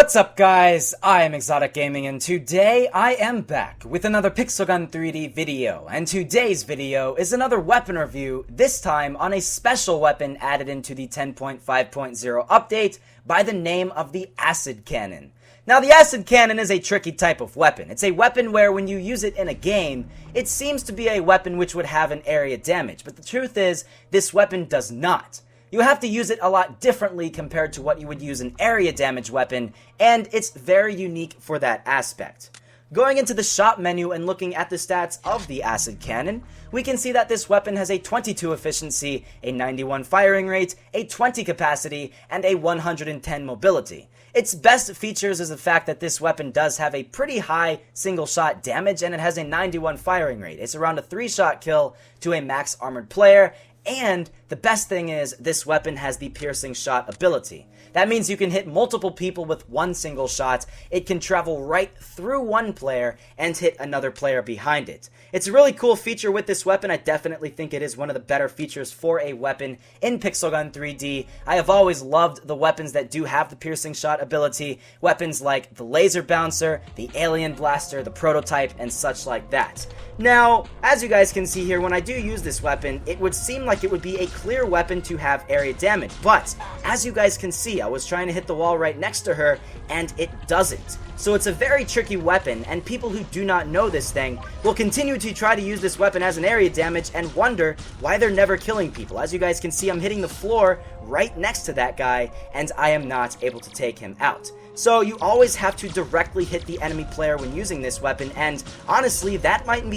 What's up guys, I am ExxotikGaming and today I am back with another Pixel Gun 3D video, and today's video is another weapon review, this time on a special weapon added into the 10.5.0 update by the name of the Acid Cannon. Now the Acid Cannon is a tricky type of weapon. It's a weapon where when you use it in a game, it seems to be a weapon which would have an area damage, but the truth is, this weapon does not. You have to use it a lot differently compared to what you would use an area damage weapon, and it's very unique for that aspect. Going into the shop menu and looking at the stats of the Acid Cannon, we can see that this weapon has a 22 efficiency, a 91 firing rate, a 20 capacity, and a 110 mobility. Its best features is the fact that this weapon does have a pretty high single shot damage and it has a 91 firing rate. It's around a 3-shot kill to a max armored player. And the best thing is, this weapon has the piercing shot ability. That means you can hit multiple people with one single shot. It can travel right through one player and hit another player behind it. It's a really cool feature with this weapon. I definitely think it is one of the better features for a weapon in Pixel Gun 3D. I have always loved the weapons that do have the piercing shot ability. Weapons like the Laser Bouncer, the Alien Blaster, the Prototype, and such like that. Now, as you guys can see here, when I do use this weapon, it would seem like it would be a clear weapon to have area damage, but as you guys can see, I was trying to hit the wall right next to her, and it doesn't. So it's a very tricky weapon, and people who do not know this thing will continue to try to use this weapon as an area damage and wonder why they're never killing people. As you guys can see, I'm hitting the floor right next to that guy, and I am not able to take him out. So you always have to directly hit the enemy player when using this weapon, and honestly, that might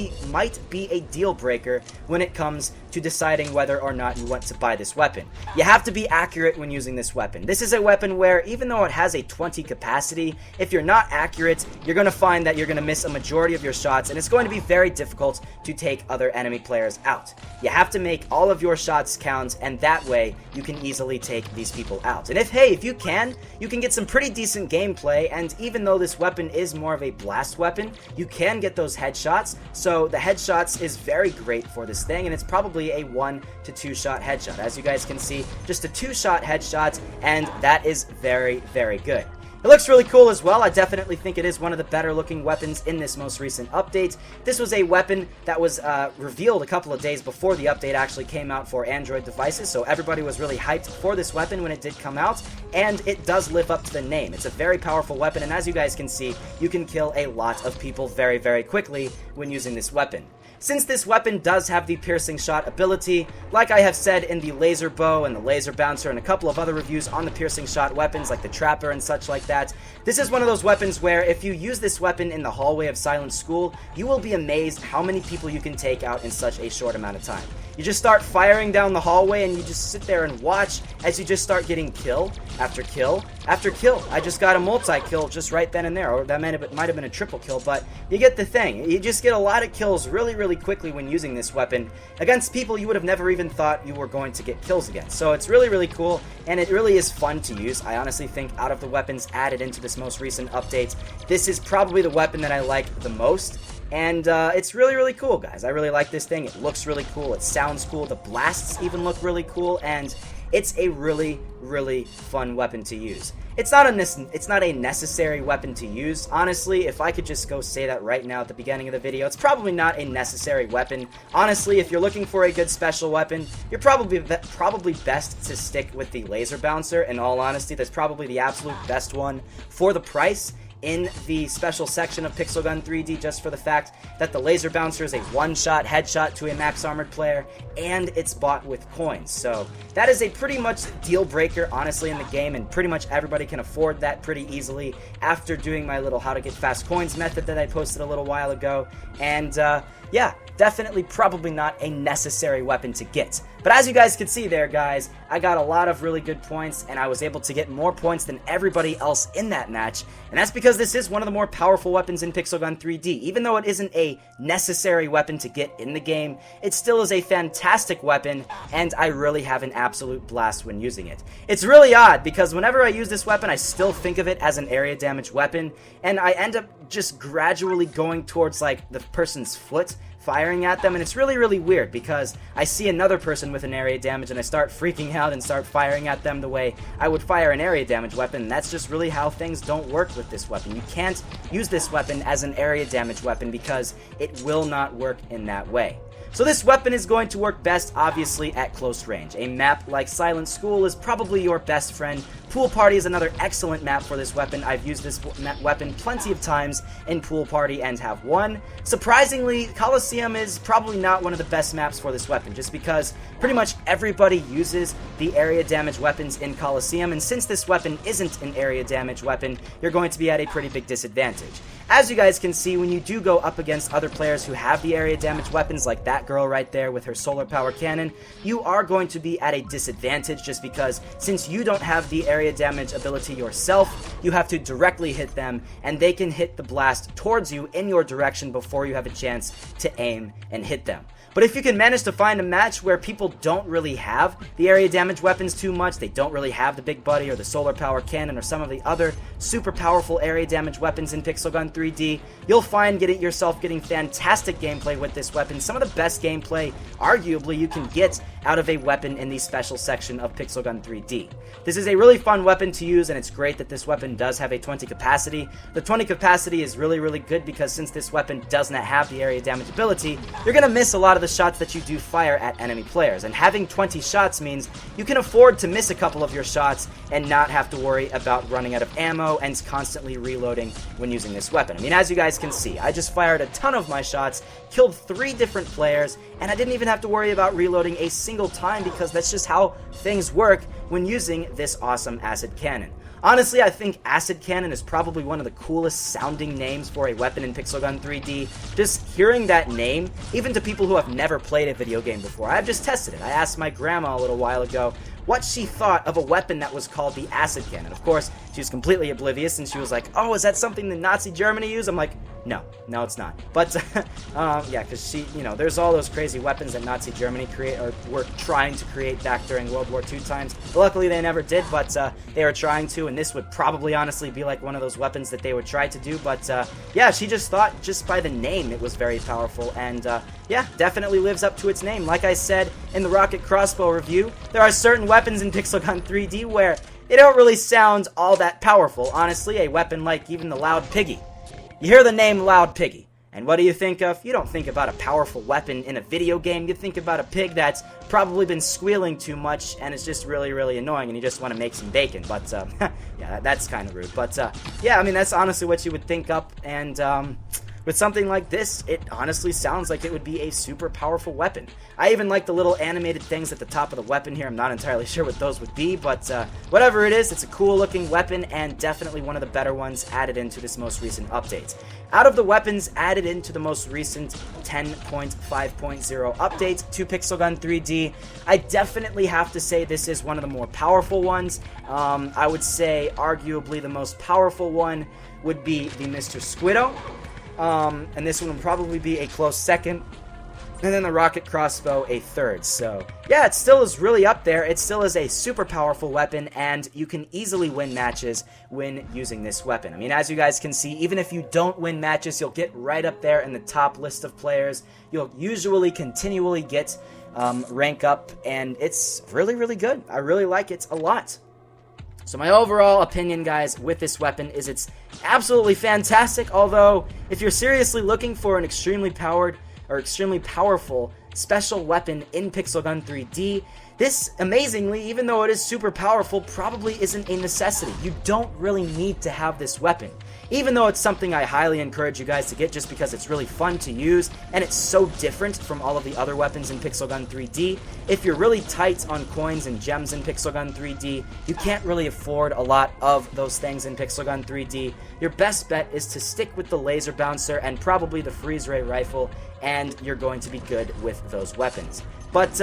be a deal breaker when it comes to deciding whether or not you want to buy this weapon. You have to be accurate when using this weapon. This is a weapon where, even though it has a 20 capacity, if you're not accurate, you're going to find that you're going to miss a majority of your shots, and it's going to be very difficult to take other enemy players out. You have to make all of your shots count, and that way, you can easily take these people out. And if you can get some pretty decent gameplay, and even though this weapon is more of a blast weapon, you can get those headshots, so the headshots is very great for this thing, and it's probably a 1 to 2 shot headshot. As you guys can see, just a 2-shot headshot, and that is very, very good. It looks really cool as well. I definitely think it is one of the better looking weapons in this most recent update. This was a weapon that was revealed a couple of days before the update actually came out for Android devices, so everybody was really hyped for this weapon when it did come out, and it does live up to the name. It's a very powerful weapon, and as you guys can see, you can kill a lot of people very, very quickly when using this weapon. Since this weapon does have the piercing shot ability, like I have said in the laser bow and the laser bouncer and a couple of other reviews on the piercing shot weapons like the trapper and such like that, this is one of those weapons where if you use this weapon in the hallway of Silent School, you will be amazed how many people you can take out in such a short amount of time. You just start firing down the hallway and you just sit there and watch as you just start getting kill after kill after kill. I just got a multi-kill just right then and there, or that might have been a triple kill, but you get the thing. You just get a lot of kills really, really quickly when using this weapon against people you would have never even thought you were going to get kills against. So it's really, really cool, and it really is fun to use. I honestly think out of the weapons added into this most recent update, this is probably the weapon that I like the most. And it's really, really cool, guys. I really like this thing. It looks really cool. It sounds cool. The blasts even look really cool. And it's a really, really fun weapon to use. It's not a necessary weapon to use. Honestly, if I could just go say that right now at the beginning of the video, it's probably not a necessary weapon. Honestly, if you're looking for a good special weapon, you're probably best to stick with the Laser Bouncer. In all honesty, that's probably the absolute best one for the price in the special section of Pixel Gun 3D, just for the fact that the Laser Bouncer is a 1-shot headshot to a max armored player, and it's bought with coins. So that is a pretty much deal breaker, honestly, in the game, and pretty much everybody can afford that pretty easily after doing my little how to get fast coins method that I posted a little while ago. And yeah, definitely probably not a necessary weapon to get. But as you guys can see there, guys, I got a lot of really good points, and I was able to get more points than everybody else in that match, and that's because this is one of the more powerful weapons in Pixel Gun 3D. Even though it isn't a necessary weapon to get in the game, it still is a fantastic weapon, and I really have an absolute blast when using it. It's really odd, because whenever I use this weapon, I still think of it as an area damage weapon, and I end up just gradually going towards, like, the person's foot firing at them, and it's really, really weird because I see another person with an area damage and I start freaking out and start firing at them the way I would fire an area damage weapon, and that's just really how things don't work with this weapon. You can't use this weapon as an area damage weapon because it will not work in that way. So this weapon is going to work best, obviously, at close range. A map like Silent School is probably your best friend. Pool Party is another excellent map for this weapon. I've used this weapon plenty of times in Pool Party and have won. Surprisingly, Coliseum is probably not one of the best maps for this weapon, just because pretty much everybody uses the area damage weapons in Coliseum, and since this weapon isn't an area damage weapon, you're going to be at a pretty big disadvantage. As you guys can see, when you do go up against other players who have the area damage weapons, like that girl right there with her solar power cannon, you are going to be at a disadvantage just because since you don't have the area damage ability yourself, you have to directly hit them, and they can hit the blast towards you in your direction before you have a chance to aim and hit them. But if you can manage to find a match where people don't really have the area damage weapons too much, they don't really have the Big Buddy or the Solar Power Cannon or some of the other super powerful area damage weapons in Pixel Gun 3D, you'll find yourself getting fantastic gameplay with this weapon. Some of the best gameplay, arguably, you can get out of a weapon in the special section of Pixel Gun 3D. This is a really fun weapon to use, and it's great that this weapon does have a 20 capacity. The 20 capacity is really, really good because since this weapon does not have the area damage ability, you're going to miss a lot of the shots that you do fire at enemy players, and having 20 shots means you can afford to miss a couple of your shots and not have to worry about running out of ammo and constantly reloading when using this weapon. I mean, as you guys can see, I just fired a ton of my shots, killed 3 different players, and I didn't even have to worry about reloading a single time because that's just how things work when using this awesome acid cannon. Honestly, I think Acid Cannon is probably one of the coolest sounding names for a weapon in Pixel Gun 3D. Just hearing that name, even to people who have never played a video game before, I've just tested it. I asked my grandma a little while ago what she thought of a weapon that was called the Acid Cannon. Of course, she was completely oblivious, and she was like, oh, is that something that Nazi Germany used? I'm like, no, it's not. But, yeah, because she, there's all those crazy weapons that Nazi Germany were trying to create back during World War II times. Luckily, they never did, but they were trying to, and this would probably honestly be like one of those weapons that they would try to do. But, yeah, she just thought, just by the name, it was very powerful, and, yeah, definitely lives up to its name. Like I said in the rocket crossbow review, there are certain weapons in Pixel Gun 3D where they don't really sound all that powerful. Honestly, a weapon like even the Loud Piggy. You hear the name Loud Piggy, and what do you think of? You don't think about a powerful weapon in a video game. You think about a pig that's probably been squealing too much and is just really, really annoying, and you just want to make some bacon. But, yeah, that's kind of rude. But, yeah, I mean, that's honestly what you would think up, and, with something like this, it honestly sounds like it would be a super powerful weapon. I even like the little animated things at the top of the weapon here. I'm not entirely sure what those would be, but whatever it is, it's a cool looking weapon and definitely one of the better ones added into this most recent update. Out of the weapons added into the most recent 10.5.0 update to Pixel Gun 3D, I definitely have to say this is one of the more powerful ones. I would say arguably the most powerful one would be the Mr. Squiddo. And this one will probably be a close second, and then the rocket crossbow a third. So yeah, it still is really up there. It still is a super powerful weapon, and you can easily win matches when using this weapon. I mean, as you guys can see, even if you don't win matches, you'll get right up there in the top list of players. You'll usually continually get rank up, and it's really, really good. I really like it a lot. So my overall opinion, guys, with this weapon is it's absolutely fantastic, although if you're seriously looking for an extremely powered or extremely powerful special weapon in Pixel Gun 3D, this, amazingly, even though it is super powerful, probably isn't a necessity. You don't really need to have this weapon. Even though it's something I highly encourage you guys to get just because it's really fun to use, and it's so different from all of the other weapons in Pixel Gun 3D, if you're really tight on coins and gems in Pixel Gun 3D, you can't really afford a lot of those things in Pixel Gun 3D. Your best bet is to stick with the laser bouncer and probably the freeze ray rifle, and you're going to be good with those weapons. But,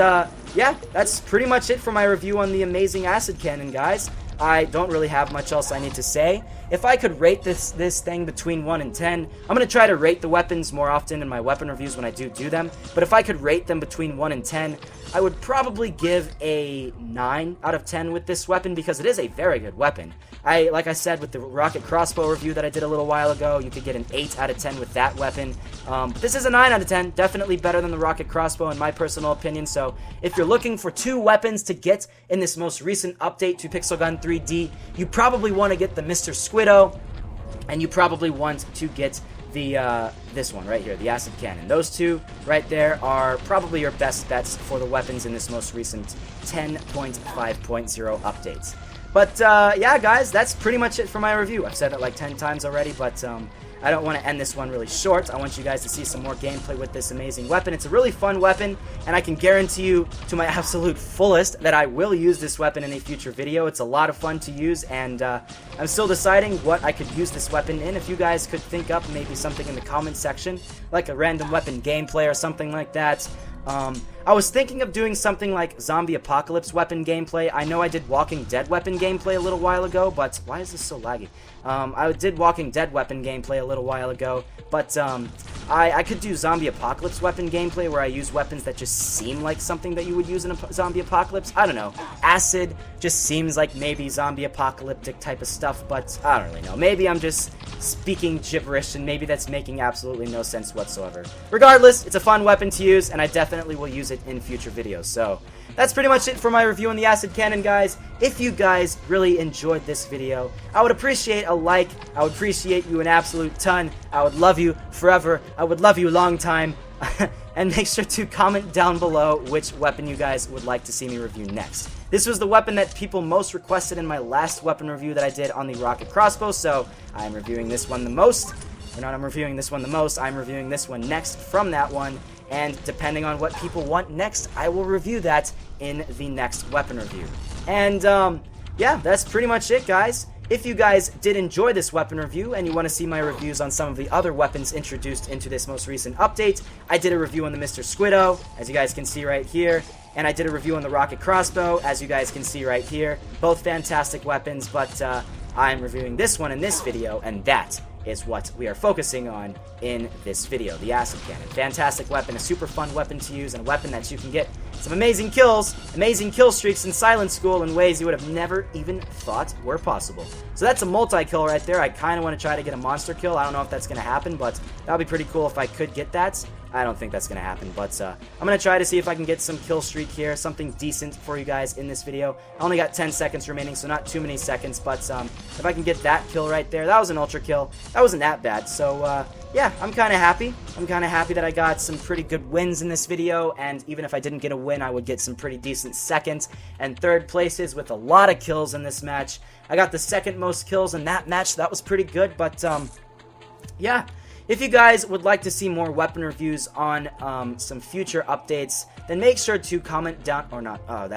yeah, that's pretty much it for my review on the amazing acid cannon, guys. I don't really have much else I need to say. If I could rate this thing between 1 and 10, I'm going to try to rate the weapons more often in my weapon reviews when I do them, but if I could rate them between 1 and 10, I would probably give a 9 out of 10 with this weapon because it is a very good weapon. Like I said with the rocket crossbow review that I did a little while ago, you could get an 8 out of 10 with that weapon. This is a 9 out of 10, definitely better than the rocket crossbow in my personal opinion, so if you're looking for 2 weapons to get in this most recent update to Pixel Gun 3D, you probably want to get the Mr. Squiddo, and you probably want to get the this one right here, the acid cannon. Those two right there are probably your best bets for the weapons in this most recent 10.5.0 updates. But yeah, guys, that's pretty much it for my review. I've said it like 10 times already, but I don't want to end this one really short. I want you guys to see some more gameplay with this amazing weapon. It's a really fun weapon, and I can guarantee you to my absolute fullest that I will use this weapon in a future video. It's a lot of fun to use, and I'm still deciding what I could use this weapon in. If you guys could think up maybe something in the comment section, like a random weapon gameplay or something like that. I was thinking of doing something like zombie apocalypse weapon gameplay. I know I did Walking Dead weapon gameplay a little while ago, but why is this so laggy? I did Walking Dead weapon gameplay a little while ago, but I could do zombie apocalypse weapon gameplay where I use weapons that just seem like something that you would use in a zombie apocalypse. I don't know. Acid just seems like maybe zombie apocalyptic type of stuff, but I don't really know. Maybe I'm just speaking gibberish, and maybe that's making absolutely no sense whatsoever. Regardless, it's a fun weapon to use, and I definitely will use it in future videos. So that's pretty much it for my review on the acid cannon, guys. If you guys really enjoyed this video, I would appreciate a like. I would appreciate you an absolute ton. I would love you forever. I would love you a long time. And make sure to comment down below which weapon you guys would like to see me review next. This was the weapon that people most requested in my last weapon review that I did on the rocket crossbow, so I'm reviewing this one the most. Or not I'm reviewing this one the most, I'm reviewing this one next from that one. And depending on what people want next, I will review that in the next weapon review. And yeah, that's pretty much it, guys. If you guys did enjoy this weapon review and you want to see my reviews on some of the other weapons introduced into this most recent update, I did a review on the Mr. Squiddo, as you guys can see right here, and I did a review on the rocket crossbow, as you guys can see right here. Both fantastic weapons, but I'm reviewing this one in this video, and that is what we are focusing on in this video, the acid cannon. Fantastic weapon, a super fun weapon to use, and a weapon that you can get some amazing kills, amazing kill streaks in Silent School in ways you would have never even thought were possible. So that's a multi-kill right there. I kind of want to try to get a monster kill. I don't know if that's going to happen, but that would be pretty cool if I could get that. I don't think that's going to happen, but I'm going to try to see if I can get some kill streak here, something decent for you guys in this video. I only got 10 seconds remaining, so not too many seconds, but if I can get that kill right there, that was an ultra kill. That wasn't that bad, so yeah, I'm kind of happy. I'm kind of happy that I got some pretty good wins in this video, and even if I didn't get a win, I would get some pretty decent second and third places with a lot of kills in this match. I got the second most kills in that match, so that was pretty good, but yeah. If you guys would like to see more weapon reviews on some future updates, then make sure to comment down, or not, oh,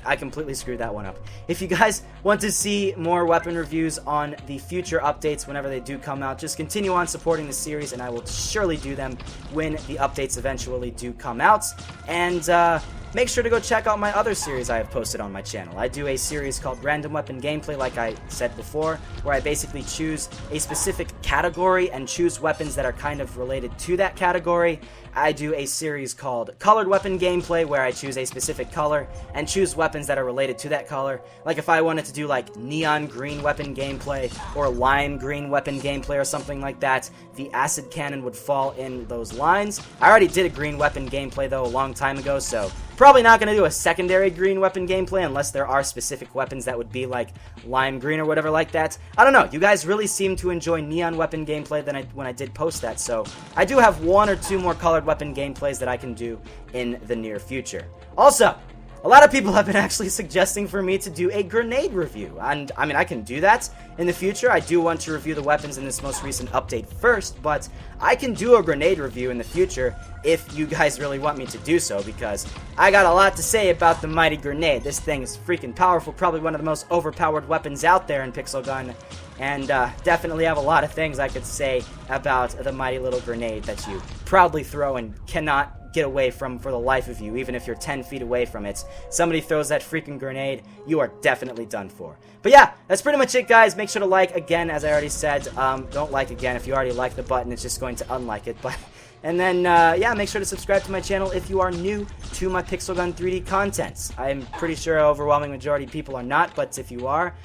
I completely screwed that one up. If you guys want to see more weapon reviews on the future updates whenever they do come out, just continue on supporting the series, and I will surely do them when the updates eventually do come out. And make sure to go check out my other series I have posted on my channel. I do a series called Random Weapon Gameplay, like I said before, where I basically choose a specific category and choose weapons that are kind of related to that category. I do a series called Colored Weapon Gameplay, where I choose a specific color and choose weapons that are related to that color. Like if I wanted to do like neon green weapon gameplay or lime green weapon gameplay or something like that, the acid cannon would fall in those lines. I already did a green weapon gameplay though a long time ago, so probably not going to do a secondary green weapon gameplay unless there are specific weapons that would be like lime green or whatever like that. I don't know, you guys really seem to enjoy neon weapon gameplay when I did post that, so I do have 1 or 2 more colored weapon gameplays that I can do in the near future. Also, a lot of people have been actually suggesting for me to do a grenade review, and I mean, I can do that in the future. I do want to review the weapons in this most recent update first, but I can do a grenade review in the future. if you guys really want me to do so, because I got a lot to say about the Mighty Grenade. This thing is freaking powerful, probably one of the most overpowered weapons out there in Pixel Gun, and definitely have a lot of things I could say about the mighty little grenade that you proudly throw and cannot get away from for the life of you, even if you're 10 feet away from it. Somebody throws that freaking grenade, you are definitely done for. But yeah, that's pretty much it, guys. Make sure to like, again, as I already said. Don't like again. If you already like the button, it's just going to unlike it. But and then, yeah, make sure to subscribe to my channel if you are new to my Pixel Gun 3D content. I'm pretty sure an overwhelming majority of people are not, but if you are,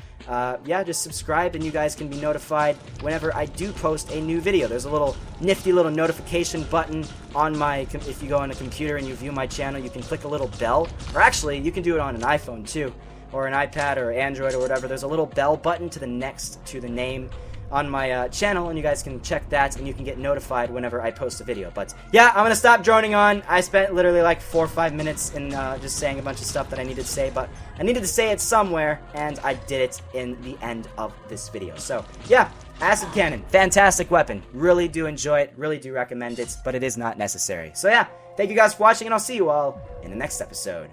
yeah, just subscribe and you guys can be notified whenever I do post a new video. There's a little nifty little notification button on my, if you go on a computer and you view my channel, you can click a little bell, or actually, you can do it on an iPhone too, or an iPad or Android or whatever. There's a little bell button to the next to the name on my channel, and you guys can check that and you can get notified whenever I post a video. But yeah, I'm gonna stop droning on. I spent literally like 4 or 5 minutes in just saying a bunch of stuff that I needed to say, but I needed to say it somewhere, and I did it in the end of this video. So yeah, acid cannon, fantastic weapon. Really do enjoy it, really do recommend it, but it is not necessary. So yeah, thank you guys for watching, and I'll see you all in the next episode.